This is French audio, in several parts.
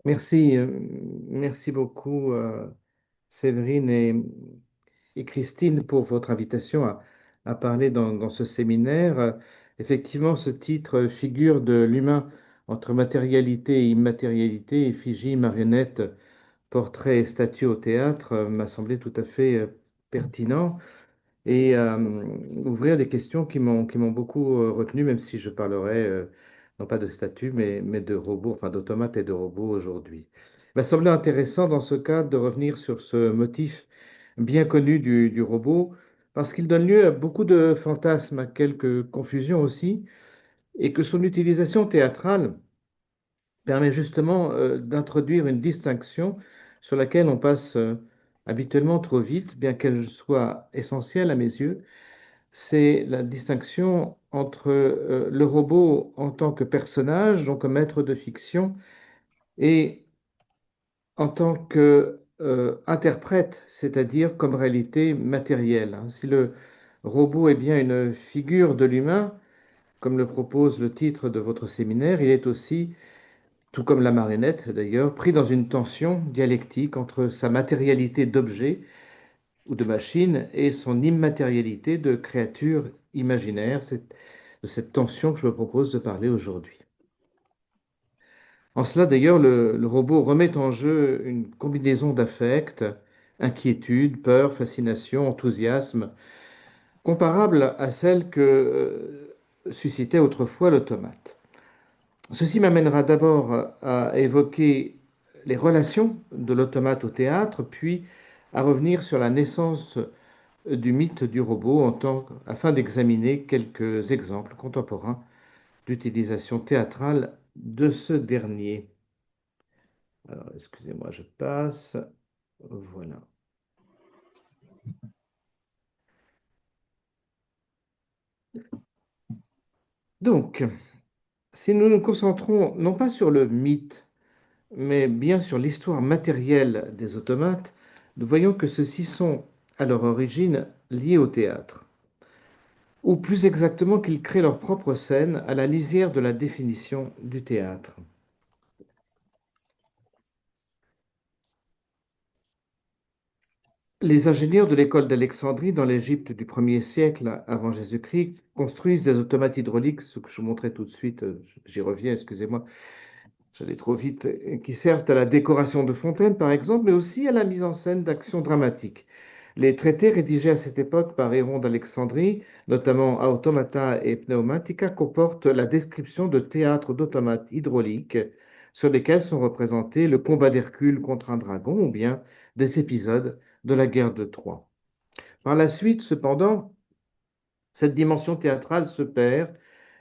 Merci, merci beaucoup, Séverine et Christine, pour votre invitation à parler dans ce séminaire. Effectivement, ce titre figure de l'humain entre matérialité et immatérialité, effigie, marionnette, portrait et statue au théâtre, m'a semblé tout à fait pertinent et ouvrir des questions qui m'ont beaucoup retenu, même si je parlerai non pas de statues, mais de robots, enfin d'automates et de robots aujourd'hui. Il m'a semblé intéressant dans ce cadre de revenir sur ce motif bien connu du robot, parce qu'il donne lieu à beaucoup de fantasmes, à quelques confusions aussi, et que son utilisation théâtrale permet justement d'introduire une distinction sur laquelle on passe habituellement trop vite, bien qu'elle soit essentielle à mes yeux. C'est la distinction entre le robot en tant que personnage, donc comme maître de fiction, et en tant que interprète, c'est-à-dire comme réalité matérielle, hein. Si le robot est bien une figure de l'humain, comme le propose le titre de votre séminaire, il est aussi, tout comme la marionnette d'ailleurs, pris dans une tension dialectique entre sa matérialité d'objet ou de machine et son immatérialité de créature imaginaire. C'est de cette tension que je me propose de parler aujourd'hui. En cela, d'ailleurs, le robot remet en jeu une combinaison d'affects, inquiétude, peur, fascination, enthousiasme, comparable à celle que suscitait autrefois l'automate. Ceci m'amènera d'abord à évoquer les relations de l'automate au théâtre, puis à revenir sur la naissance du mythe du robot afin d'examiner quelques exemples contemporains d'utilisation théâtrale de ce dernier. Alors, excusez-moi, je passe. Voilà. Donc, si nous nous concentrons non pas sur le mythe, mais bien sur l'histoire matérielle des automates, nous voyons que ceux-ci sont, à leur origine, liés au théâtre, ou plus exactement qu'ils créent leur propre scène à la lisière de la définition du théâtre. Les ingénieurs de l'école d'Alexandrie dans l'Égypte du 1er siècle avant Jésus-Christ construisent des automates hydrauliques, ce que je vous montrais tout de suite, j'y reviens, excusez-moi, j'allais trop vite, qui servent à la décoration de fontaines par exemple, mais aussi à la mise en scène d'actions dramatiques. Les traités rédigés à cette époque par Héron d'Alexandrie, notamment Automata et Pneumatica, comportent la description de théâtres d'automates hydrauliques sur lesquels sont représentés le combat d'Hercule contre un dragon ou bien des épisodes de la guerre de Troie. Par la suite, cependant, cette dimension théâtrale se perd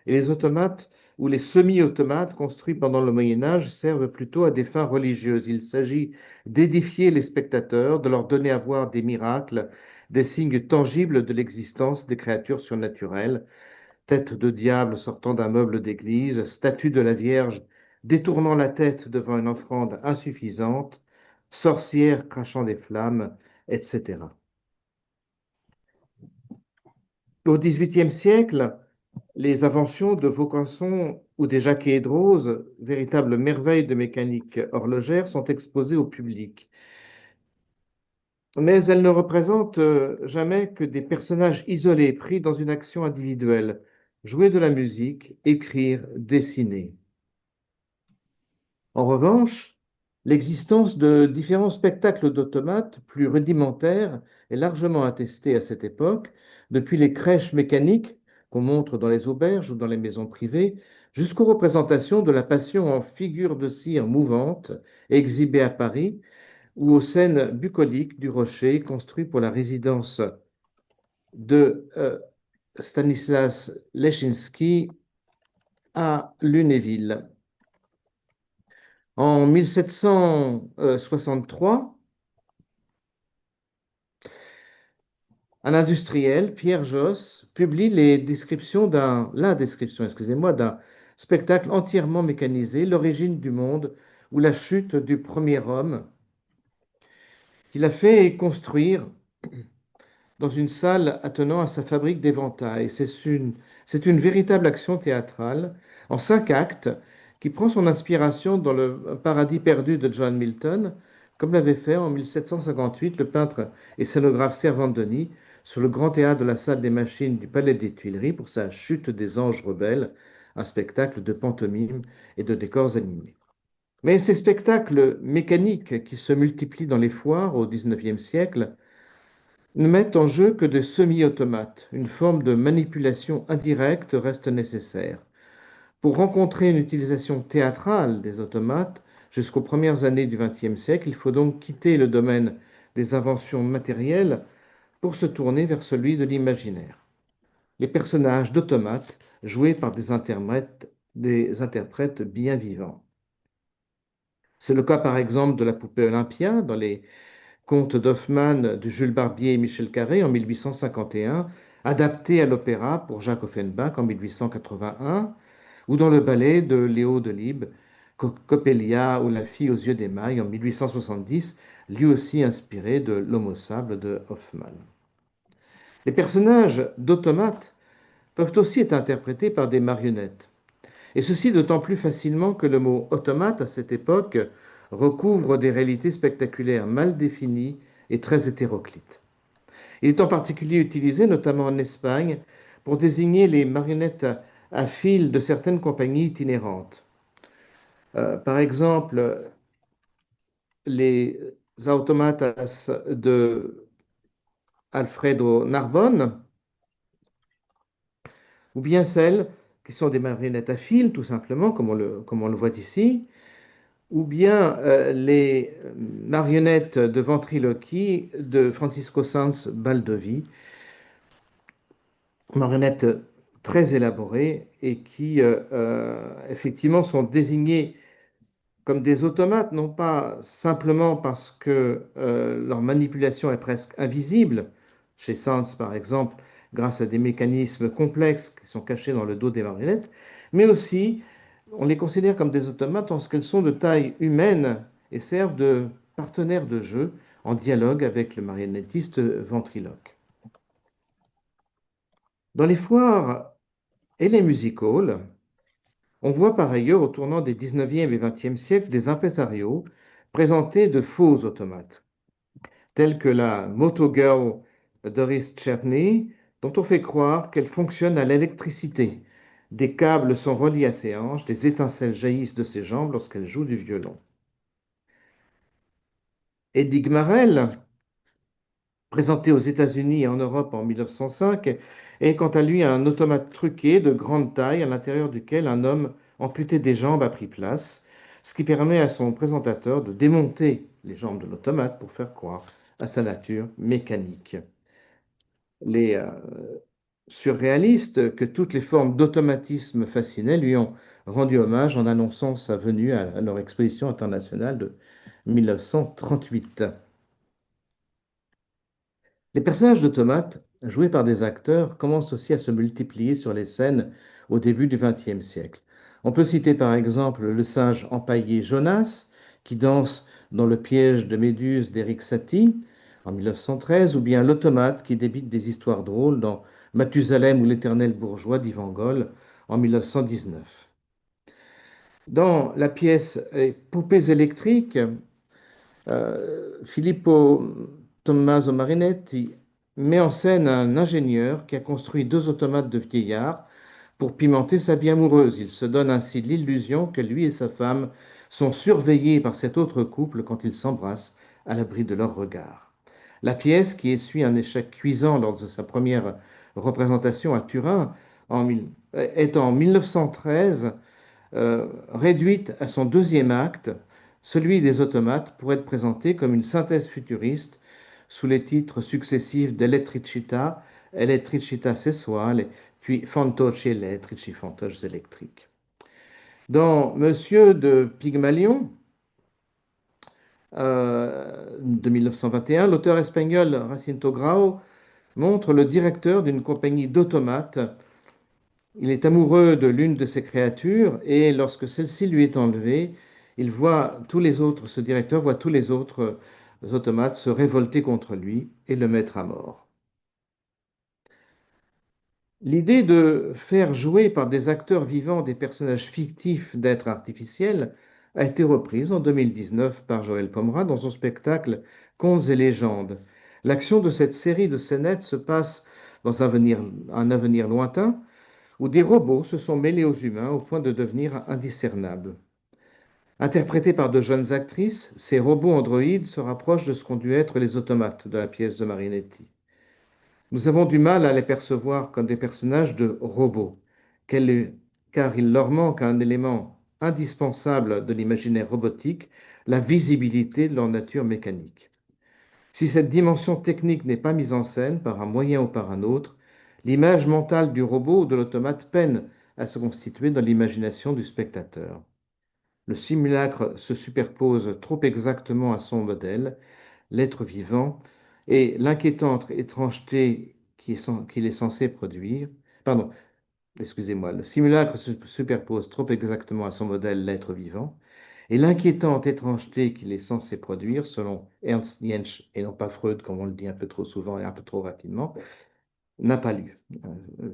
et les automates ou les semi-automates construits pendant le Moyen Âge servent plutôt à des fins religieuses. Il s'agit d'édifier les spectateurs, de leur donner à voir des miracles, des signes tangibles de l'existence des créatures surnaturelles, tête de diable sortant d'un meuble d'église, statue de la Vierge détournant la tête devant une offrande insuffisante, sorcière crachant des flammes, etc. Au XVIIIe siècle, les inventions de Vaucanson ou des Jacquet-Hédroz, véritables merveilles de mécanique horlogère, sont exposées au public. Mais elles ne représentent jamais que des personnages isolés, pris dans une action individuelle, jouer de la musique, écrire, dessiner. En revanche, l'existence de différents spectacles d'automates plus rudimentaires est largement attestée à cette époque, depuis les crèches mécaniques qu'on montre dans les auberges ou dans les maisons privées, jusqu'aux représentations de la Passion en figure de cire mouvante exhibée à Paris, ou aux scènes bucoliques du Rocher construit pour la résidence de Stanislas Leszczynski à Lunéville. En 1763, un industriel, Pierre Josse, publie la description, excusez-moi, d'un spectacle entièrement mécanisé, L'origine du monde ou la chute du premier homme, qu'il a fait construire dans une salle attenant à sa fabrique d'éventails. C'est une véritable action théâtrale en 5 actes qui prend son inspiration dans le Paradis perdu de John Milton, comme l'avait fait en 1758 le peintre et scénographe Servandoni sur le grand théâtre de la salle des machines du Palais des Tuileries pour sa Chute des anges rebelles, un spectacle de pantomime et de décors animés. Mais ces spectacles mécaniques qui se multiplient dans les foires au XIXe siècle ne mettent en jeu que des semi-automates. Une forme de manipulation indirecte reste nécessaire. Pour rencontrer une utilisation théâtrale des automates jusqu'aux premières années du XXe siècle, il faut donc quitter le domaine des inventions matérielles pour se tourner vers celui de l'imaginaire. Les personnages d'automates joués par des interprètes bien vivants. C'est le cas par exemple de la poupée Olympia dans les contes d'Hoffmann de Jules Barbier et Michel Carré en 1851, adapté à l'opéra pour Jacques Offenbach en 1881, ou dans le ballet de Léo Delibes, Coppelia ou La fille aux yeux d'émail en 1870, lui aussi inspiré de L'Homo sable de Hoffmann. Les personnages d'automates peuvent aussi être interprétés par des marionnettes, et ceci d'autant plus facilement que le mot automate à cette époque recouvre des réalités spectaculaires mal définies et très hétéroclites. Il est en particulier utilisé, notamment en Espagne, pour désigner les marionnettes à fil de certaines compagnies itinérantes. Par exemple, les automatas de Alfredo Narbonne, ou bien celles qui sont des marionnettes à fil, tout simplement, comme on le voit ici, ou bien les marionnettes de ventriloquie de Francisco Sanz Baldoví, marionnettes très élaborées et qui effectivement sont désignées comme des automates, non pas simplement parce que leur manipulation est presque invisible, chez Sanz par exemple, grâce à des mécanismes complexes qui sont cachés dans le dos des marionnettes, mais aussi on les considère comme des automates parce qu'elles sont de taille humaine et servent de partenaires de jeu en dialogue avec le marionnettiste ventriloque. Dans les foires et les music halls, on voit par ailleurs au tournant des 19e et 20e siècles des impresarios présenter de faux automates, tels que la Moto Girl Doris Cherny, dont on fait croire qu'elle fonctionne à l'électricité. Des câbles sont reliés à ses hanches, des étincelles jaillissent de ses jambes lorsqu'elle joue du violon. Eddie Gmarel, présenté aux États-Unis et en Europe en 1905, est quant à lui un automate truqué de grande taille à l'intérieur duquel un homme amputé des jambes a pris place, ce qui permet à son présentateur de démonter les jambes de l'automate pour faire croire à sa nature mécanique. Les surréalistes, que toutes les formes d'automatisme fascinaient, lui ont rendu hommage en annonçant sa venue à leur exposition internationale de 1938. Les personnages d'automates, joués par des acteurs, commencent aussi à se multiplier sur les scènes au début du XXe siècle. On peut citer par exemple le singe empaillé Jonas, qui danse dans Le piège de Méduse d'Éric Satie en 1913, ou bien l'automate qui débite des histoires drôles dans Mathusalem ou l'éternel bourgeois d'Yvan Goll en 1919. Dans la pièce Poupées électriques, Filippo Tommaso Marinetti met en scène un ingénieur qui a construit deux automates de vieillard pour pimenter sa vie amoureuse. Il se donne ainsi l'illusion que lui et sa femme sont surveillés par cet autre couple quand ils s'embrassent à l'abri de leur regard. La pièce, qui essuie un échec cuisant lors de sa première représentation à Turin, est en 1913 réduite à son deuxième acte, celui des automates, pour être présenté comme une synthèse futuriste sous les titres successifs d'Elettricità, Elettricità sessuale, puis Fantoci elettrici, fantoches électriques. Dans Monsieur de Pygmalion, de 1921, l'auteur espagnol Jacinto Grau montre le directeur d'une compagnie d'automates. Il est amoureux de l'une de ses créatures et lorsque celle-ci lui est enlevée, ce directeur voit tous les autres automates se révolter contre lui et le mettre à mort. L'idée de faire jouer par des acteurs vivants des personnages fictifs d'êtres artificiels a été reprise en 2019 par Joël Pomera dans son spectacle Contes et légendes. L'action de cette série de scénettes se passe dans un avenir lointain où des robots se sont mêlés aux humains au point de devenir indiscernables. Interprétés par de jeunes actrices, ces robots androïdes se rapprochent de ce qu'ont dû être les automates de la pièce de Marinetti. Nous avons du mal à les percevoir comme des personnages de robots, car il leur manque un élément indispensable de l'imaginaire robotique, la visibilité de leur nature mécanique. Si cette dimension technique n'est pas mise en scène par un moyen ou par un autre, l'image mentale du robot ou de l'automate peine à se constituer dans l'imagination du spectateur. Le simulacre se superpose trop exactement à son modèle, l'être vivant, et l'inquiétante étrangeté qu'il est censé produire. Pardon, excusez-moi, le simulacre se superpose trop exactement à son modèle, l'être vivant, et l'inquiétante étrangeté qu'il est censé produire, selon Ernst Jentsch, et non pas Freud, comme on le dit un peu trop souvent et un peu trop rapidement, n'a pas lieu.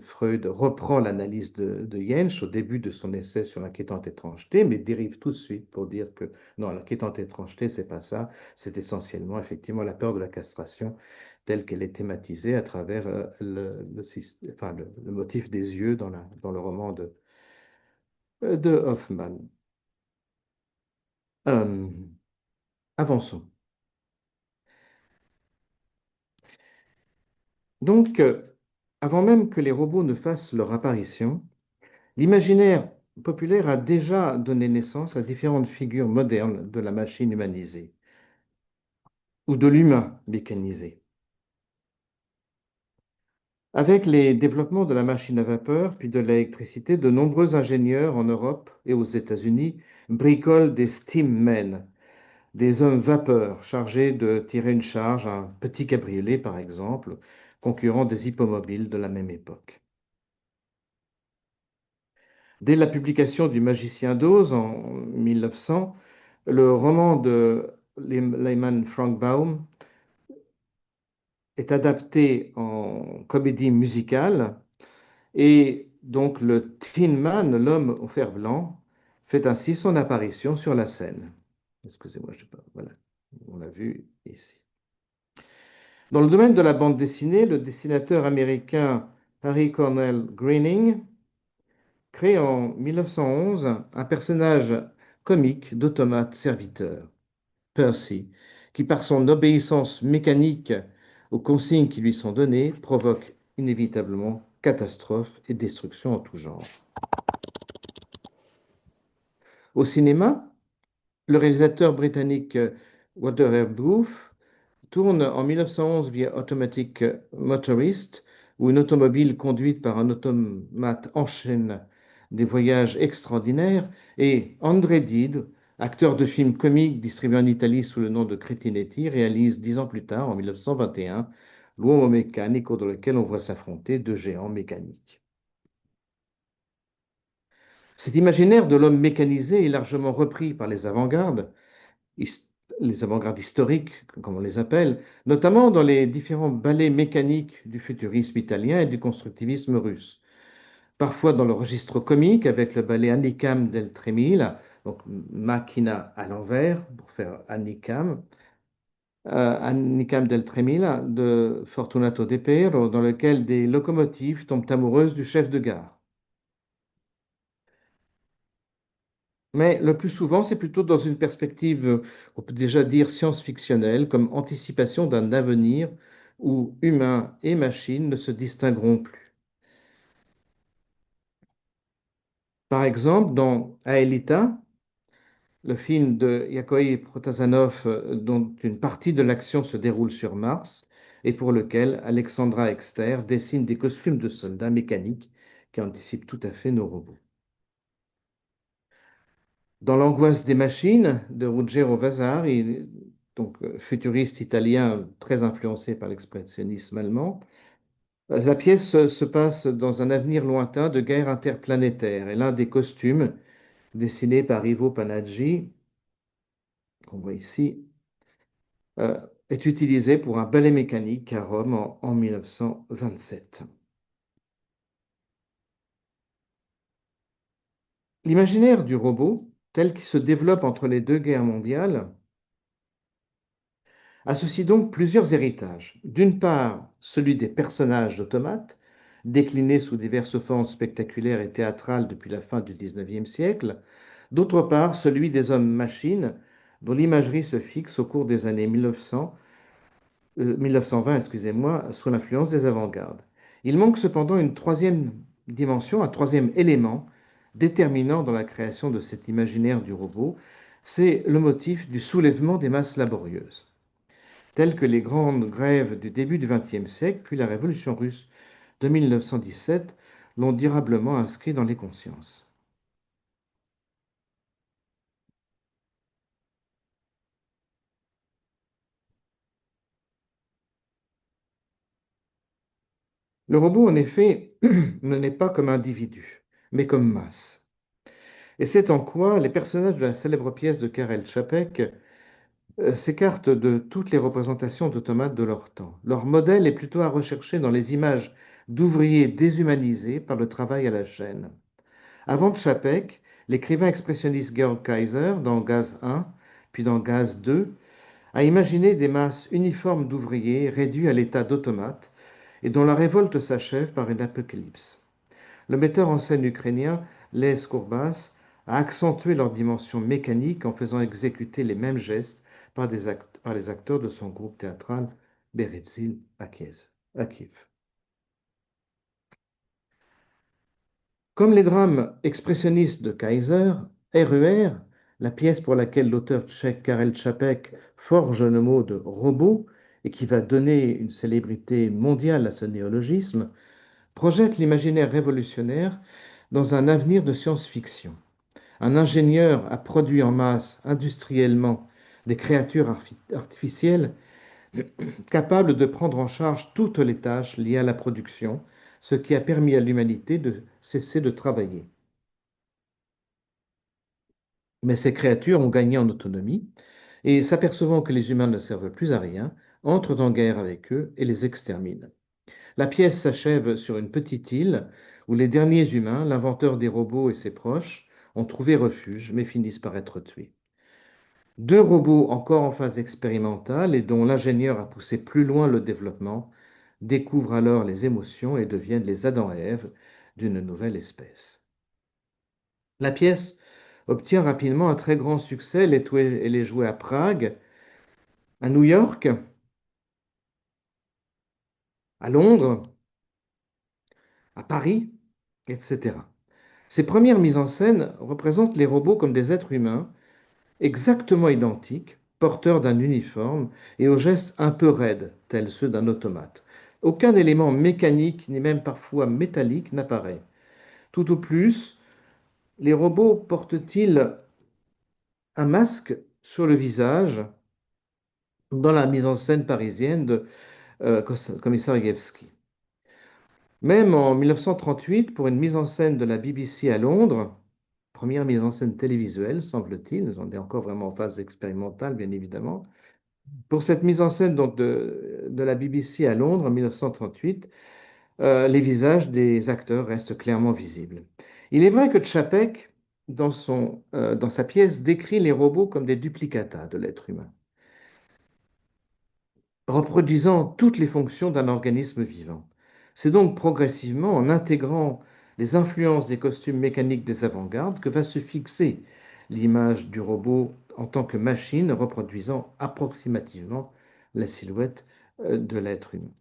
Freud reprend l'analyse de Jentsch au début de son essai sur l'inquiétante étrangeté, mais dérive tout de suite pour dire que non, l'inquiétante étrangeté, c'est pas ça, c'est essentiellement effectivement la peur de la castration telle qu'elle est thématisée à travers le motif des yeux dans le roman de Hoffman. Euh, avançons. Donc, avant même que les robots ne fassent leur apparition, l'imaginaire populaire a déjà donné naissance à différentes figures modernes de la machine humanisée ou de l'humain mécanisé. Avec les développements de la machine à vapeur puis de l'électricité, de nombreux ingénieurs en Europe et aux États-Unis bricolent des steam men, des hommes vapeurs chargés de tirer une charge, un petit cabriolet par exemple, concurrent des hippomobiles de la même époque. Dès la publication du Magicien d'Oz en 1900, le roman de Lyman Frank Baum est adapté en comédie musicale et donc le Tin Man, l'homme au fer blanc, fait ainsi son apparition sur la scène. Excusez-moi, je sais pas. Voilà, on l'a vu ici. Dans le domaine de la bande dessinée, le dessinateur américain Harry Cornell Greening crée en 1911 un personnage comique d'automate serviteur, Percy, qui par son obéissance mécanique aux consignes qui lui sont données provoque inévitablement catastrophe et destruction en tout genre. Au cinéma, le réalisateur britannique Walter R. Booth tourne en 1911 via Automatic Motorist, où une automobile conduite par un automate enchaîne des voyages extraordinaires, et André Dide, acteur de films comiques distribué en Italie sous le nom de Cretinetti, réalise 10 ans plus tard, en 1921, L'uomo meccanico, dans lequel on voit s'affronter deux géants mécaniques. Cet imaginaire de l'homme mécanisé est largement repris par les avant-gardes historiques, comme on les appelle, notamment dans les différents ballets mécaniques du futurisme italien et du constructivisme russe. Parfois dans le registre comique avec le ballet Anicam del Tremila, donc machina à l'envers pour faire Anicam, Anicam del Tremila de Fortunato De Pero, dans lequel des locomotives tombent amoureuses du chef de gare. Mais le plus souvent, c'est plutôt dans une perspective, on peut déjà dire science-fictionnelle, comme anticipation d'un avenir où humains et machines ne se distingueront plus. Par exemple, dans Aelita, le film de Yahoi Protazanov, dont une partie de l'action se déroule sur Mars, et pour lequel Alexandra Exter dessine des costumes de soldats mécaniques qui anticipent tout à fait nos robots. Dans L'angoisse des machines de Ruggero Vasari, donc futuriste italien très influencé par l'expressionnisme allemand, la pièce se passe dans un avenir lointain de guerre interplanétaire. Et l'un des costumes, dessiné par Ivo Panaggi, qu'on voit ici, euh, est utilisé pour un ballet mécanique à Rome en 1927. L'imaginaire du robot, tel qu'il se développe entre les deux guerres mondiales, associe donc plusieurs héritages. D'une part, celui des personnages automates, déclinés sous diverses formes spectaculaires et théâtrales depuis la fin du XIXe siècle. D'autre part, celui des hommes-machines, dont l'imagerie se fixe au cours des années 1920, excusez-moi, sous l'influence des avant-gardes. Il manque cependant une troisième dimension, un troisième élément déterminant dans la création de cet imaginaire du robot, c'est le motif du soulèvement des masses laborieuses, telles que les grandes grèves du début du XXe siècle, puis la révolution russe de 1917 l'ont durablement inscrit dans les consciences. Le robot, en effet, ne naît pas comme individu, mais comme masse. Et c'est en quoi les personnages de la célèbre pièce de Karel Čapek s'écartent de toutes les représentations d'automates de leur temps. Leur modèle est plutôt à rechercher dans les images d'ouvriers déshumanisés par le travail à la chaîne. Avant Čapek, l'écrivain expressionniste Georg Kaiser, dans Gaz 1, puis dans Gaz 2, a imaginé des masses uniformes d'ouvriers réduits à l'état d'automates et dont la révolte s'achève par une apocalypse. Le metteur en scène ukrainien Les Kourbas a accentué leur dimension mécanique en faisant exécuter les mêmes gestes par les acteurs de son groupe théâtral Berezil à Kiev. Comme les drames expressionnistes de Kaiser, RER, la pièce pour laquelle l'auteur tchèque Karel Čapek forge le mot de robot et qui va donner une célébrité mondiale à ce néologisme, projette l'imaginaire révolutionnaire dans un avenir de science-fiction. Un ingénieur a produit en masse, industriellement, des créatures artificielles capables de prendre en charge toutes les tâches liées à la production, ce qui a permis à l'humanité de cesser de travailler. Mais ces créatures ont gagné en autonomie et, s'apercevant que les humains ne servent plus à rien, entrent en guerre avec eux et les exterminent. La pièce s'achève sur une petite île où les derniers humains, l'inventeur des robots et ses proches, ont trouvé refuge mais finissent par être tués. Deux robots encore en phase expérimentale et dont l'ingénieur a poussé plus loin le développement découvrent alors les émotions et deviennent les Adam et Ève d'une nouvelle espèce. La pièce obtient rapidement un très grand succès. Elle est jouée à Prague, à New York, à Londres, à Paris, etc. Ces premières mises en scène représentent les robots comme des êtres humains exactement identiques, porteurs d'un uniforme et aux gestes un peu raides, tels ceux d'un automate. Aucun élément mécanique, ni même parfois métallique, n'apparaît. Tout au plus, les robots portent-ils un masque sur le visage dans la mise en scène parisienne de Komissarievski. Même en 1938, pour une mise en scène de la BBC à Londres, première mise en scène télévisuelle, semble-t-il, on est encore vraiment en phase expérimentale, bien évidemment. Pour cette mise en scène donc, de la BBC à Londres en 1938, les visages des acteurs restent clairement visibles. Il est vrai que Čapek, dans sa pièce, décrit les robots comme des duplicata de l'être humain, reproduisant toutes les fonctions d'un organisme vivant. C'est donc progressivement en intégrant les influences des costumes mécaniques des avant-gardes que va se fixer l'image du robot en tant que machine reproduisant approximativement la silhouette de l'être humain.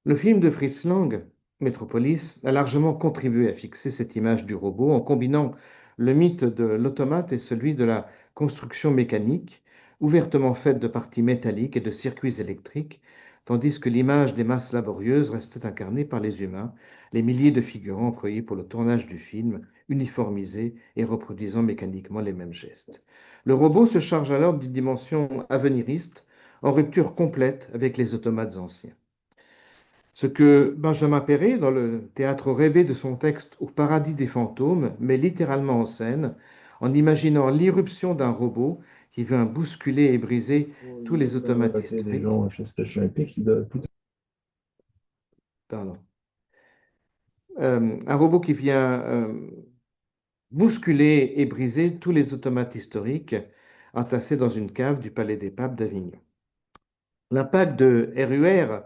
Le film de Fritz Lang, Metropolis, a largement contribué à fixer cette image du robot en combinant le mythe de l'automate et celui de la construction mécanique, ouvertement faite de parties métalliques et de circuits électriques, tandis que l'image des masses laborieuses restait incarnée par les humains, les milliers de figurants employés pour le tournage du film, uniformisés et reproduisant mécaniquement les mêmes gestes. Le robot se charge alors d'une dimension aveniriste, en rupture complète avec les automates anciens. Ce que Benjamin Perret, dans le théâtre rêvé de son texte Au paradis des fantômes, met littéralement en scène en imaginant l'irruption d'un robot qui vient bousculer et briser tous les automates historiques pardon. Un robot qui vient bousculer et briser tous les automates historiques entassés dans une cave du Palais des Papes d'Avignon. L'impact de RUR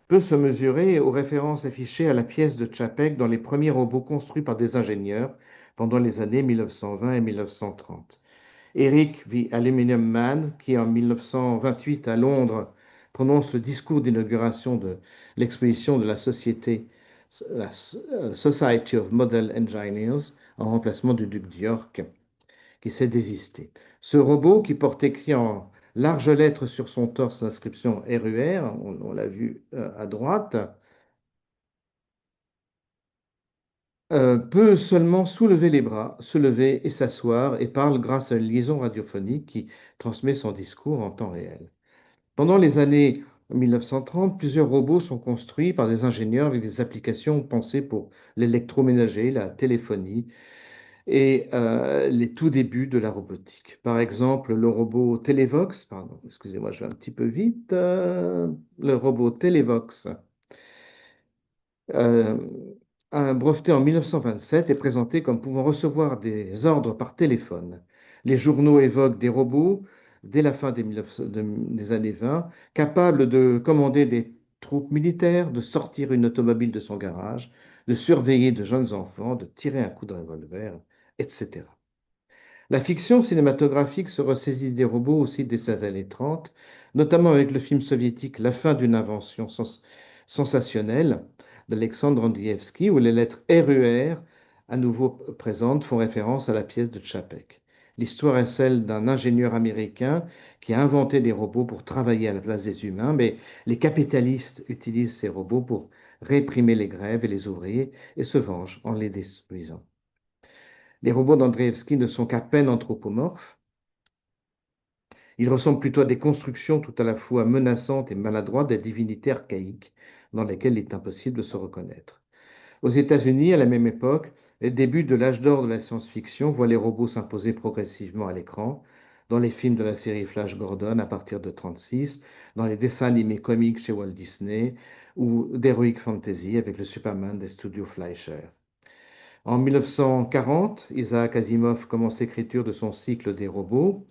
peut se mesurer aux références affichées à la pièce de Čapek dans les premiers robots construits par des ingénieurs pendant les années 1920 et 1930. Eric the Aluminium Man, qui en 1928 à Londres prononce le discours d'inauguration de l'exposition de la société la Society of Model Engineers en remplacement du duc d'York qui s'est désisté. Ce robot qui porte écrit en larges lettres sur son torse l'inscription RUR, on l'a vu à droite, peut seulement soulever les bras, se lever et s'asseoir et parle grâce à une liaison radiophonique qui transmet son discours en temps réel. Pendant les années 1930, plusieurs robots sont construits par des ingénieurs avec des applications pensées pour l'électroménager, la téléphonie et les tout débuts de la robotique. Par exemple, le robot Televox, pardon, excusez-moi, je vais un petit peu vite, le robot Televox euh, breveté en 1927, est présenté comme pouvant recevoir des ordres par téléphone. Les journaux évoquent des robots, dès la fin des années 20, capables de commander des troupes militaires, de sortir une automobile de son garage, de surveiller de jeunes enfants, de tirer un coup de revolver, etc. La fiction cinématographique se ressaisit des robots aussi dès ces années 30, notamment avec le film soviétique La fin d'une invention sensationnelle d'Alexandre Andrievski, où les lettres RER, à nouveau présentes, font référence à la pièce de Čapek. L'histoire est celle d'un ingénieur américain qui a inventé des robots pour travailler à la place des humains, mais les capitalistes utilisent ces robots pour réprimer les grèves et les ouvriers et se vengent en les détruisant. Les robots d'Andreevski ne sont qu'à peine anthropomorphes. Ils ressemblent plutôt à des constructions tout à la fois menaçantes et maladroites des divinités archaïques dans lesquelles il est impossible de se reconnaître. Aux États-Unis, à la même époque, les débuts de l'âge d'or de la science-fiction voient les robots s'imposer progressivement à l'écran, dans les films de la série Flash Gordon à partir de 1936, dans les dessins animés comiques chez Walt Disney ou d'Heroic Fantasy avec le Superman des studios Fleischer. En 1940, Isaac Asimov commence l'écriture de son cycle des robots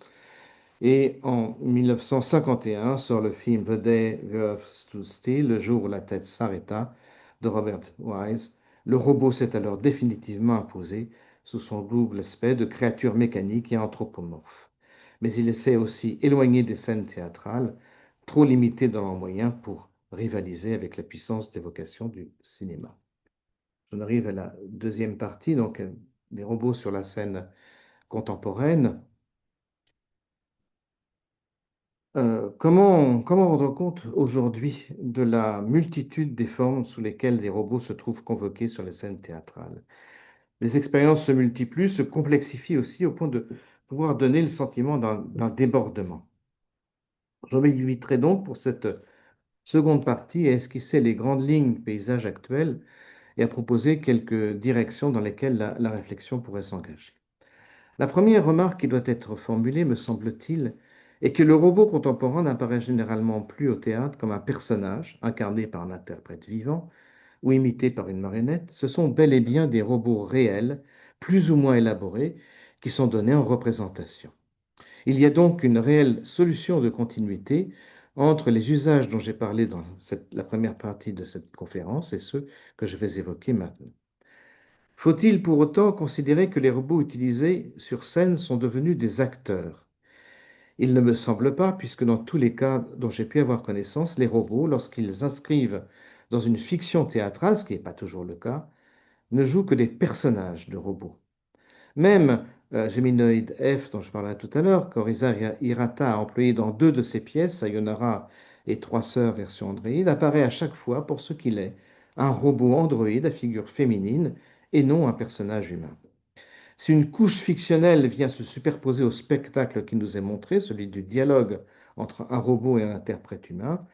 et en 1951 sort le film The Day the Earth Stood Still, le jour où la Terre s'arrêta, de Robert Wise. Le robot s'est alors définitivement imposé sous son double aspect de créature mécanique et anthropomorphe. Mais il s'est aussi éloigné des scènes théâtrales, trop limitées dans leurs moyens pour rivaliser avec la puissance d'évocation du cinéma. On arrive à la deuxième partie, donc des robots sur la scène contemporaine. Comment rendre compte aujourd'hui de la multitude des formes sous lesquelles des robots se trouvent convoqués sur les scènes théâtrales? Les expériences se multiplient, se complexifient aussi au point de pouvoir donner le sentiment d'un débordement. Je m'inviterai donc pour cette seconde partie à esquisser les grandes lignes paysages actuels et à proposer quelques directions dans lesquelles la réflexion pourrait s'engager. La première remarque qui doit être formulée, me semble-t-il, est que le robot contemporain n'apparaît généralement plus au théâtre comme un personnage incarné par un interprète vivant ou imité par une marionnette. Ce sont bel et bien des robots réels, plus ou moins élaborés, qui sont donnés en représentation. Il y a donc une réelle solution de continuité entre les usages dont j'ai parlé dans la première partie de cette conférence et ceux que je vais évoquer maintenant. Faut-il pour autant considérer que les robots utilisés sur scène sont devenus des acteurs? Il ne me semble pas, puisque dans tous les cas dont j'ai pu avoir connaissance, les robots, lorsqu'ils inscrivent dans une fiction théâtrale, ce qui n'est pas toujours le cas, ne jouent que des personnages de robots. Même Geminoid F, dont je parlais tout à l'heure, qu'Orisa Hirata a employé dans deux de ses pièces, Sayonara et Trois sœurs version Android, apparaît à chaque fois pour ce qu'il est, un robot androïde à figure féminine et non un personnage humain. Si une couche fictionnelle vient se superposer au spectacle qui nous est montré, celui du dialogue entre un robot et un interprète humain,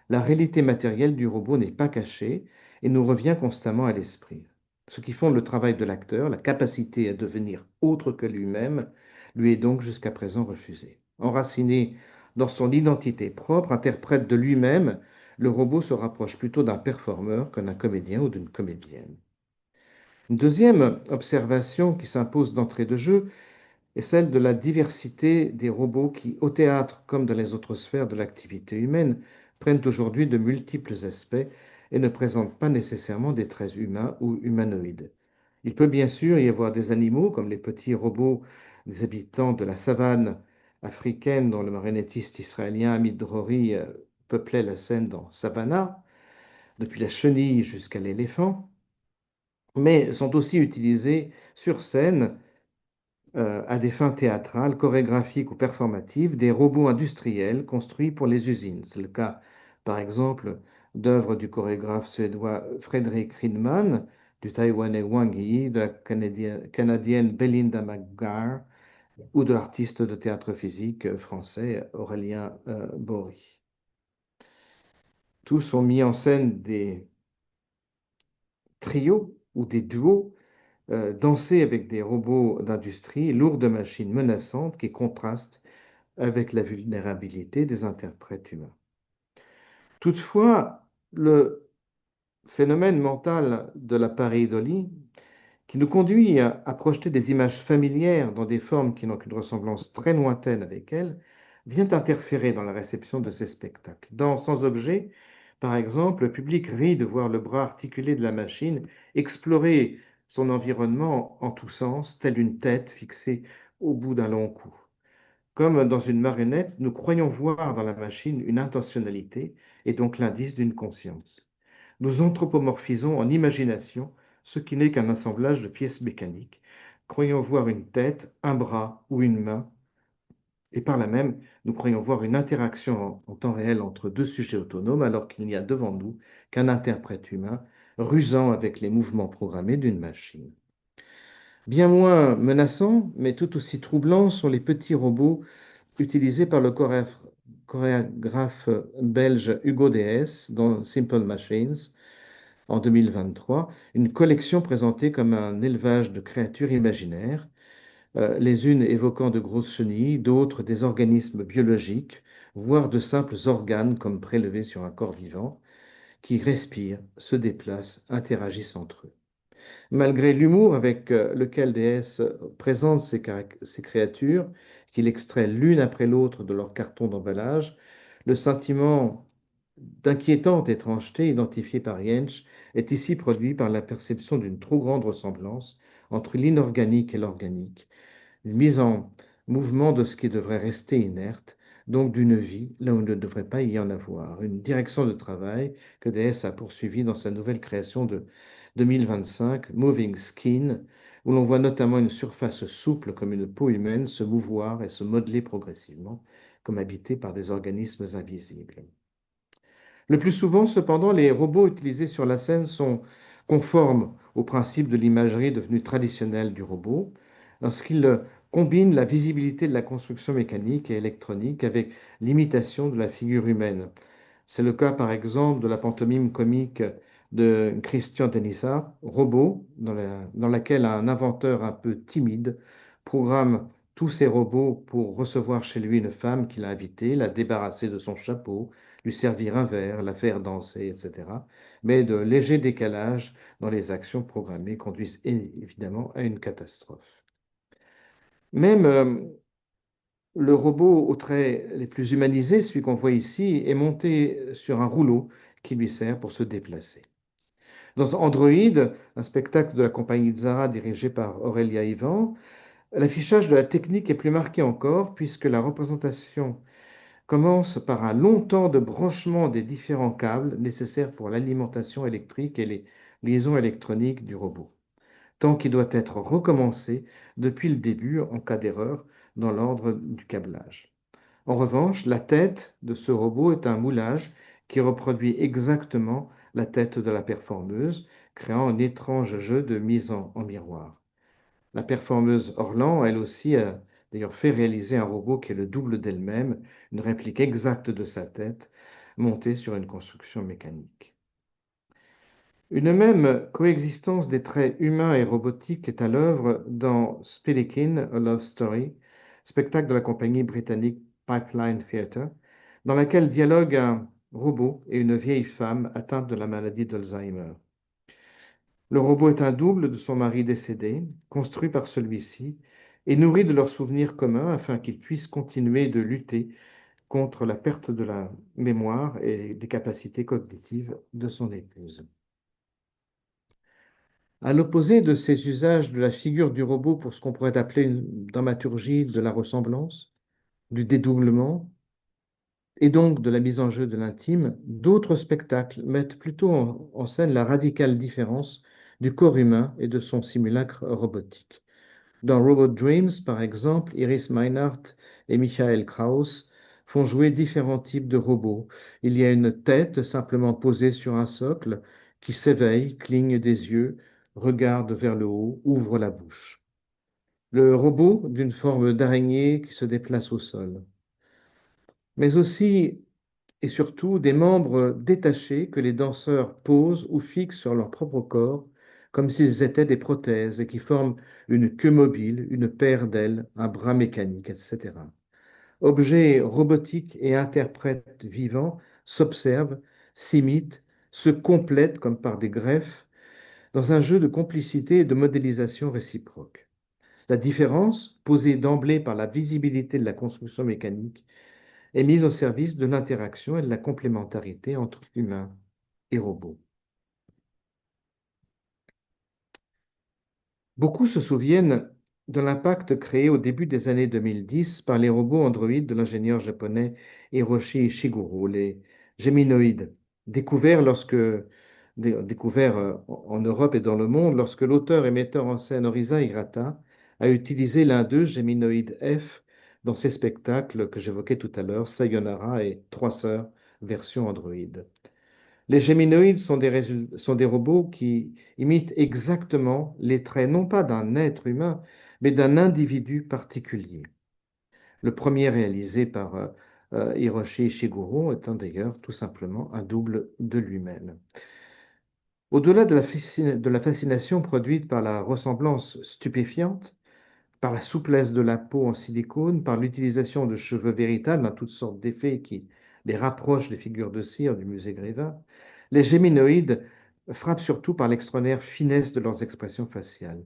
la réalité matérielle du robot n'est pas cachée et nous revient constamment à l'esprit. Ce qui fonde le travail de l'acteur, la capacité à devenir autre que lui-même, lui est donc jusqu'à présent refusé. Enraciné dans son identité propre, interprète de lui-même, le robot se rapproche plutôt d'un performeur que d'un comédien ou d'une comédienne. Une deuxième observation qui s'impose d'entrée de jeu est celle de la diversité des robots qui, au théâtre comme dans les autres sphères de l'activité humaine, prennent aujourd'hui de multiples aspects et ne présentent pas nécessairement des traits humains ou humanoïdes. Il peut bien sûr y avoir des animaux, comme les petits robots des habitants de la savane africaine, dont le marionnettiste israélien Hamid Drori peuplait la scène dans Savannah, depuis la chenille jusqu'à l'éléphant, mais sont aussi utilisés sur scène à des fins théâtrales, chorégraphiques ou performatives, des robots industriels construits pour les usines. C'est le cas, par exemple, d'œuvres du chorégraphe suédois Fredrik Ridman, du Taïwanais Wang Yi, de la Canadienne Belinda McGuire ou de l'artiste de théâtre physique français Aurélien Bory. Tous ont mis en scène des trios ou des duos dansés avec des robots d'industrie, lourdes machines menaçantes qui contrastent avec la vulnérabilité des interprètes humains. Toutefois, le phénomène mental de la pareidolie, qui nous conduit à projeter des images familières dans des formes qui n'ont qu'une ressemblance très lointaine avec elles, vient interférer dans la réception de ces spectacles. Dans Sans objet, par exemple, le public rit de voir le bras articulé de la machine explorer son environnement en tous sens, telle une tête fixée au bout d'un long cou. Comme dans une marionnette, nous croyons voir dans la machine une intentionnalité et donc l'indice d'une conscience. Nous anthropomorphisons en imagination ce qui n'est qu'un assemblage de pièces mécaniques, croyons voir une tête, un bras ou une main, et par là même, nous croyons voir une interaction en temps réel entre deux sujets autonomes alors qu'il n'y a devant nous qu'un interprète humain rusant avec les mouvements programmés d'une machine. Bien moins menaçants, mais tout aussi troublants, sont les petits robots utilisés par le chorégraphe belge Hugo Déès dans Simple Machines en 2023, une collection présentée comme un élevage de créatures imaginaires, les unes évoquant de grosses chenilles, d'autres des organismes biologiques, voire de simples organes comme prélevés sur un corps vivant, qui respirent, se déplacent, interagissent entre eux. Malgré l'humour avec lequel DS présente ces créatures, qu'il extrait l'une après l'autre de leur carton d'emballage, le sentiment d'inquiétante étrangeté identifié par Jentsch est ici produit par la perception d'une trop grande ressemblance entre l'inorganique et l'organique, une mise en mouvement de ce qui devrait rester inerte, donc d'une vie là où il ne devrait pas y en avoir. Une direction de travail que DS a poursuivie dans sa nouvelle création de 2025, Moving Skin, où l'on voit notamment une surface souple comme une peau humaine se mouvoir et se modeler progressivement, comme habitée par des organismes invisibles. Le plus souvent, cependant, les robots utilisés sur la scène sont conformes au principe de l'imagerie devenue traditionnelle du robot, lorsqu'ils combinent la visibilité de la construction mécanique et électronique avec l'imitation de la figure humaine. C'est le cas, par exemple, de la pantomime comique de Christian Denissa, Robot, dans laquelle un inventeur un peu timide programme tous ses robots pour recevoir chez lui une femme qu'il a invitée, la débarrasser de son chapeau, lui servir un verre, la faire danser, etc. Mais de légers décalages dans les actions programmées conduisent évidemment à une catastrophe. Même le robot aux traits les plus humanisés, celui qu'on voit ici, est monté sur un rouleau qui lui sert pour se déplacer. Dans Android, un spectacle de la compagnie Zara dirigé par Aurélia Ivan, l'affichage de la technique est plus marqué encore puisque la représentation commence par un long temps de branchement des différents câbles nécessaires pour l'alimentation électrique et les liaisons électroniques du robot, temps qui doit être recommencé depuis le début en cas d'erreur dans l'ordre du câblage. En revanche, la tête de ce robot est un moulage qui reproduit exactement la tête de la performeuse, créant un étrange jeu de mise en miroir. La performeuse Orlan, elle aussi, a d'ailleurs fait réaliser un robot qui est le double d'elle-même, une réplique exacte de sa tête, montée sur une construction mécanique. Une même coexistence des traits humains et robotiques est à l'œuvre dans Spilikin, A Love Story, spectacle de la compagnie britannique Pipeline Theatre, dans laquelle dialogue un robot et une vieille femme atteinte de la maladie d'Alzheimer. Le robot est un double de son mari décédé, construit par celui-ci et nourri de leurs souvenirs communs afin qu'il puisse continuer de lutter contre la perte de la mémoire et des capacités cognitives de son épouse. À l'opposé de ces usages de la figure du robot pour ce qu'on pourrait appeler une dramaturgie de la ressemblance, du dédoublement et donc de la mise en jeu de l'intime, d'autres spectacles mettent plutôt en scène la radicale différence du corps humain et de son simulacre robotique. Dans Robot Dreams, par exemple, Iris Meinhardt et Michael Kraus font jouer différents types de robots. Il y a une tête simplement posée sur un socle qui s'éveille, cligne des yeux, regarde vers le haut, ouvre la bouche. Le robot d'une forme d'araignée qui se déplace au sol. Mais aussi et surtout des membres détachés que les danseurs posent ou fixent sur leur propre corps, comme s'ils étaient des prothèses et qui forment une queue mobile, une paire d'ailes, un bras mécanique, etc. Objets robotiques et interprètes vivants s'observent, s'imitent, se complètent comme par des greffes, dans un jeu de complicité et de modélisation réciproque. La différence, posée d'emblée par la visibilité de la construction mécanique, est mise au service de l'interaction et de la complémentarité entre humains et robots. Beaucoup se souviennent de l'impact créé au début des années 2010 par les robots androïdes de l'ingénieur japonais Hiroshi Ishiguro, les géminoïdes, découverts en Europe et dans le monde lorsque l'auteur et metteur en scène Orisa Hirata a utilisé l'un d'eux, Géminoïde F, dans ses spectacles que j'évoquais tout à l'heure, Sayonara et Trois Sœurs, version Android. Les géminoïdes sont des robots qui imitent exactement les traits non pas d'un être humain, mais d'un individu particulier. Le premier réalisé par Hiroshi Ishiguro étant d'ailleurs tout simplement un double de lui-même. Au-delà de la fascination produite par la ressemblance stupéfiante, par la souplesse de la peau en silicone, par l'utilisation de cheveux véritables dans toutes sortes d'effets qui les rapprochent des figures de cire du musée Grévin, les géminoïdes frappent surtout par l'extraordinaire finesse de leurs expressions faciales.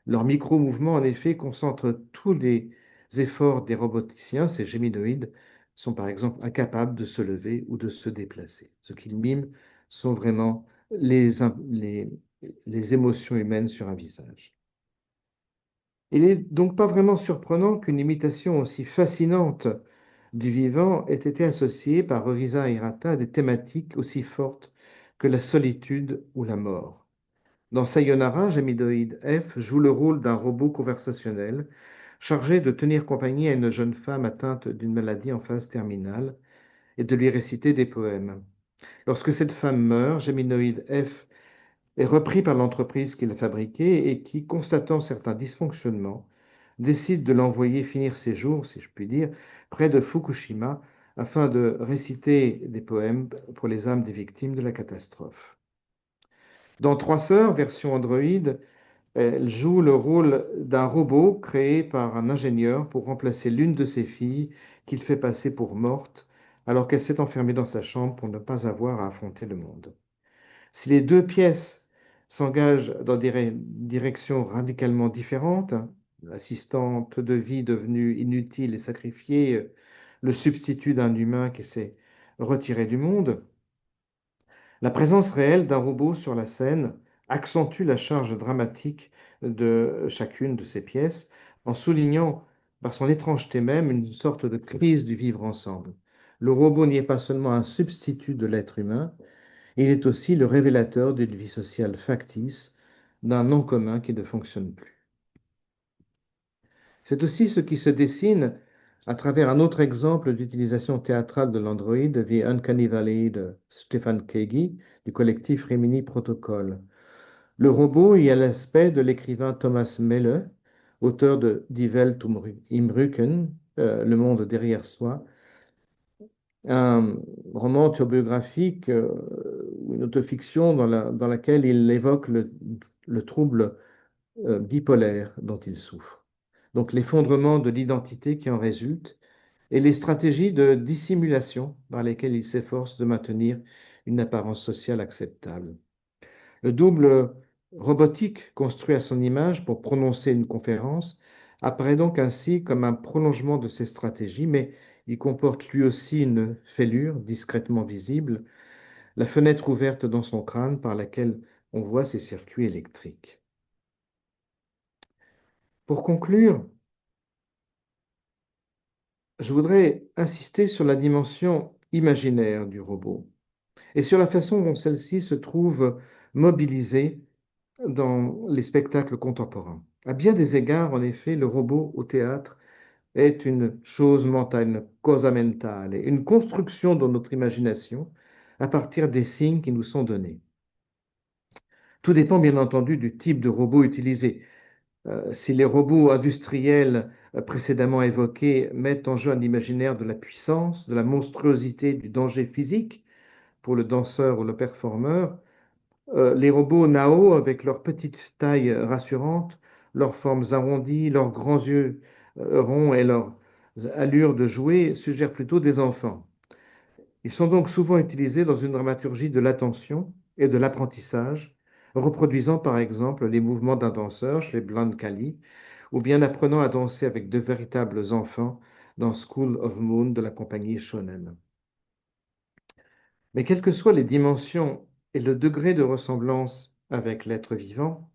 Leurs micro-mouvements, en effet, concentrent tous les efforts des roboticiens. Ces géminoïdes sont par exemple incapables de se lever ou de se déplacer. Ce qu'ils miment sont vraiment les émotions humaines sur un visage. Il n'est donc pas vraiment surprenant qu'une imitation aussi fascinante du vivant ait été associée par Orisa Hirata à des thématiques aussi fortes que la solitude ou la mort. Dans Sayonara, Géminoïde F joue le rôle d'un robot conversationnel chargé de tenir compagnie à une jeune femme atteinte d'une maladie en phase terminale et de lui réciter des poèmes. Lorsque cette femme meurt, Géminoïde F est repris par l'entreprise qui l'a fabriqué et qui, constatant certains dysfonctionnements, décide de l'envoyer finir ses jours, si je puis dire, près de Fukushima afin de réciter des poèmes pour les âmes des victimes de la catastrophe. Dans Trois Sœurs, version Android, elle joue le rôle d'un robot créé par un ingénieur pour remplacer l'une de ses filles qu'il fait passer pour morte alors qu'elle s'est enfermée dans sa chambre pour ne pas avoir à affronter le monde. Si les deux pièces s'engagent dans des directions radicalement différentes, l'assistante de vie devenue inutile et sacrifiée, le substitut d'un humain qui s'est retiré du monde, la présence réelle d'un robot sur la scène accentue la charge dramatique de chacune de ces pièces en soulignant par son étrangeté même une sorte de crise du vivre ensemble. Le robot n'y est pas seulement un substitut de l'être humain, il est aussi le révélateur d'une vie sociale factice, d'un non commun qui ne fonctionne plus. C'est aussi ce qui se dessine à travers un autre exemple d'utilisation théâtrale de l'Android, The Uncanny Valley de Stefan Kegi, du collectif Rimini Protocol. Le robot y a l'aspect de l'écrivain Thomas Melle, auteur de Die Welt im Rücken, Le monde derrière soi, un roman autobiographique ou une autofiction dans laquelle il évoque le trouble bipolaire dont il souffre. Donc l'effondrement de l'identité qui en résulte et les stratégies de dissimulation par lesquelles il s'efforce de maintenir une apparence sociale acceptable. Le double robotique construit à son image pour prononcer une conférence apparaît donc ainsi comme un prolongement de ces stratégies, mais il comporte lui aussi une fêlure discrètement visible, la fenêtre ouverte dans son crâne par laquelle on voit ses circuits électriques. Pour conclure, je voudrais insister sur la dimension imaginaire du robot et sur la façon dont celle-ci se trouve mobilisée dans les spectacles contemporains. À bien des égards, en effet, le robot au théâtre est une chose mentale, une cosa mentale, une construction dans notre imagination à partir des signes qui nous sont donnés. Tout dépend bien entendu du type de robot utilisé. Si les robots industriels précédemment évoqués mettent en jeu un imaginaire de la puissance, de la monstruosité, du danger physique pour le danseur ou le performeur, les robots Nao, avec leur petite taille rassurante, leurs formes arrondies, leurs grands yeux ronds et leurs allures de jouer, suggèrent plutôt des enfants. Ils sont donc souvent utilisés dans une dramaturgie de l'attention et de l'apprentissage, reproduisant par exemple les mouvements d'un danseur chez Blind Kali, ou bien apprenant à danser avec de véritables enfants dans School of Moon de la compagnie Shonen. Mais quelles que soient les dimensions et le degré de ressemblance avec l'être vivant,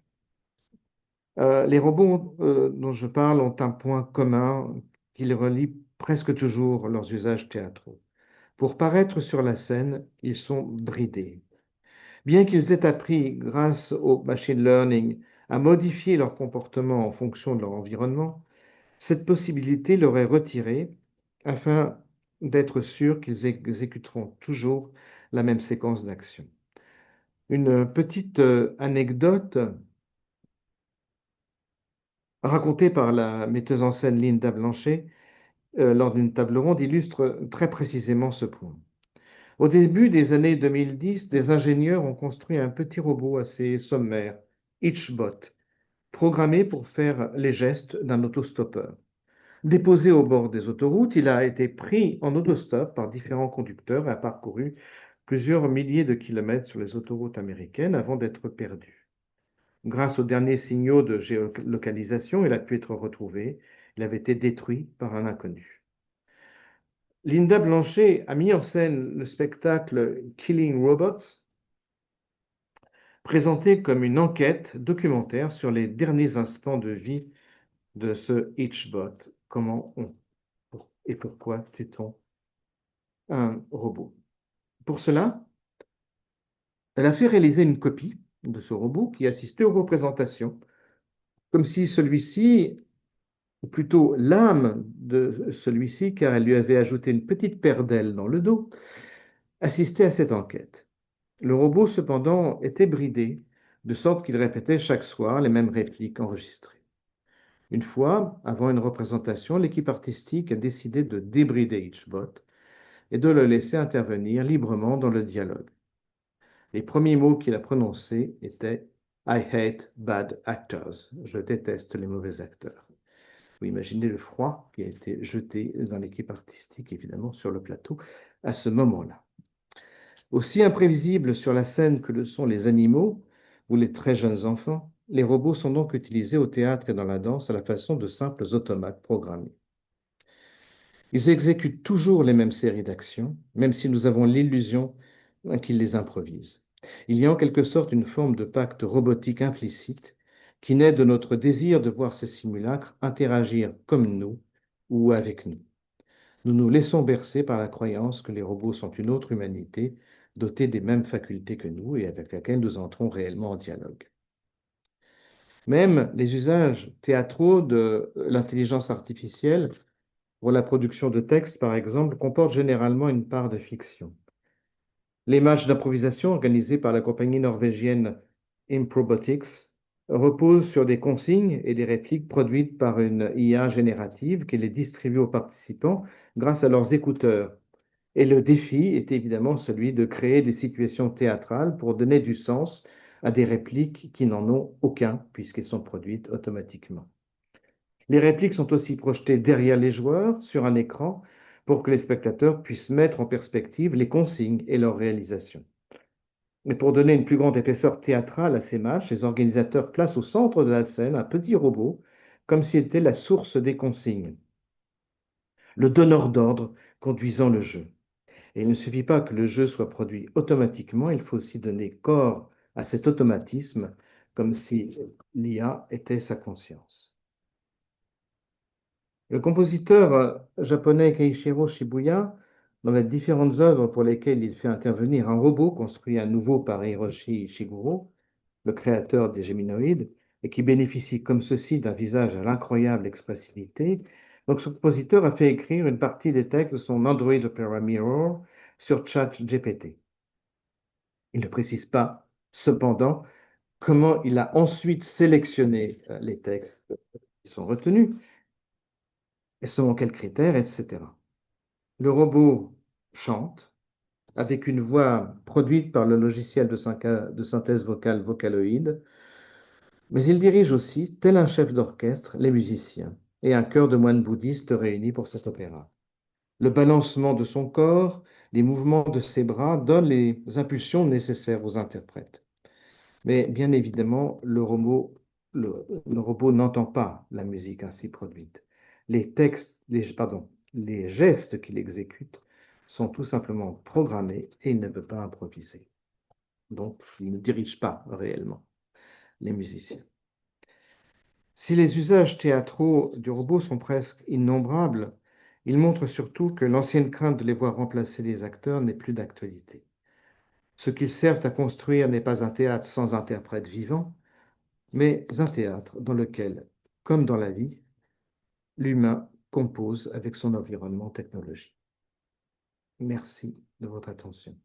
les robots dont je parle ont un point commun qui les relie presque toujours leurs usages théâtraux. Pour paraître sur la scène, ils sont bridés. Bien qu'ils aient appris, grâce au machine learning, à modifier leur comportement en fonction de leur environnement, cette possibilité leur est retirée afin d'être sûrs qu'ils exécuteront toujours la même séquence d'action. Une petite anecdote racontée par la metteuse en scène Linda Blanchet lors d'une table ronde illustre très précisément ce point. Au début des années 2010, des ingénieurs ont construit un petit robot assez sommaire, Itchbot, programmé pour faire les gestes d'un autostoppeur. Déposé au bord des autoroutes, il a été pris en autostop par différents conducteurs et a parcouru plusieurs milliers de kilomètres sur les autoroutes américaines avant d'être perdu. Grâce aux derniers signaux de géolocalisation, il a pu être retrouvé. Il avait été détruit par un inconnu. Linda Blanchet a mis en scène le spectacle Killing Robots, présenté comme une enquête documentaire sur les derniers instants de vie de ce Hitchbot. Comment et pourquoi tue-t-on un robot? Pour cela, elle a fait réaliser une copie de ce robot qui assistait aux représentations, comme si celui-ci, ou plutôt l'âme de celui-ci, car elle lui avait ajouté une petite paire d'ailes dans le dos, assistait à cette enquête. Le robot, cependant, était bridé, de sorte qu'il répétait chaque soir les mêmes répliques enregistrées. Une fois, avant une représentation, l'équipe artistique a décidé de débrider Hitchbot et de le laisser intervenir librement dans le dialogue. Les premiers mots qu'il a prononcés étaient I hate bad actors. Je déteste les mauvais acteurs. Vous imaginez le froid qui a été jeté dans l'équipe artistique, évidemment, sur le plateau à ce moment-là. Aussi imprévisibles sur la scène que le sont les animaux ou les très jeunes enfants, les robots sont donc utilisés au théâtre et dans la danse à la façon de simples automates programmés. Ils exécutent toujours les mêmes séries d'actions, même si nous avons l'illusion qu'ils les improvisent. Il y a en quelque sorte une forme de pacte robotique implicite qui naît de notre désir de voir ces simulacres interagir comme nous ou avec nous. Nous nous laissons bercer par la croyance que les robots sont une autre humanité, dotée des mêmes facultés que nous et avec laquelle nous entrons réellement en dialogue. Même les usages théâtraux de l'intelligence artificielle pour la production de textes, par exemple, comportent généralement une part de fiction. Les matchs d'improvisation organisés par la compagnie norvégienne Improbotics reposent sur des consignes et des répliques produites par une IA générative qui les distribue aux participants grâce à leurs écouteurs. Et le défi est évidemment celui de créer des situations théâtrales pour donner du sens à des répliques qui n'en ont aucun puisqu'elles sont produites automatiquement. Les répliques sont aussi projetées derrière les joueurs sur un écran pour que les spectateurs puissent mettre en perspective les consignes et leur réalisation. Mais pour donner une plus grande épaisseur théâtrale à ces matchs, les organisateurs placent au centre de la scène un petit robot, comme s'il était la source des consignes, le donneur d'ordre conduisant le jeu. Et il ne suffit pas que le jeu soit produit automatiquement, il faut aussi donner corps à cet automatisme, comme si l'IA était sa conscience. Le compositeur japonais Keiichiro Shibuya, dans les différentes œuvres pour lesquelles il fait intervenir un robot construit à nouveau par Hiroshi Ishiguro, le créateur des Géminoïdes, et qui bénéficie comme ceci d'un visage à l'incroyable expressivité, donc ce compositeur a fait écrire une partie des textes de son Android Opera Mirror sur ChatGPT. Il ne précise pas, cependant, comment il a ensuite sélectionné les textes qui sont retenus, et selon quels critères, etc. Le robot chante avec une voix produite par le logiciel de synthèse vocale Vocaloid, mais il dirige aussi, tel un chef d'orchestre, les musiciens et un chœur de moines bouddhistes réunis pour cet opéra. Le balancement de son corps, les mouvements de ses bras donnent les impulsions nécessaires aux interprètes. Mais bien évidemment, le robot n'entend pas la musique ainsi produite. Les gestes qu'il exécute sont tout simplement programmés et il ne peut pas improviser. Donc, il ne dirige pas réellement les musiciens. Si les usages théâtraux du robot sont presque innombrables, ils montrent surtout que l'ancienne crainte de les voir remplacer les acteurs n'est plus d'actualité. Ce qu'ils servent à construire n'est pas un théâtre sans interprète vivant, mais un théâtre dans lequel, comme dans la vie, l'humain compose avec son environnement technologique. Merci de votre attention.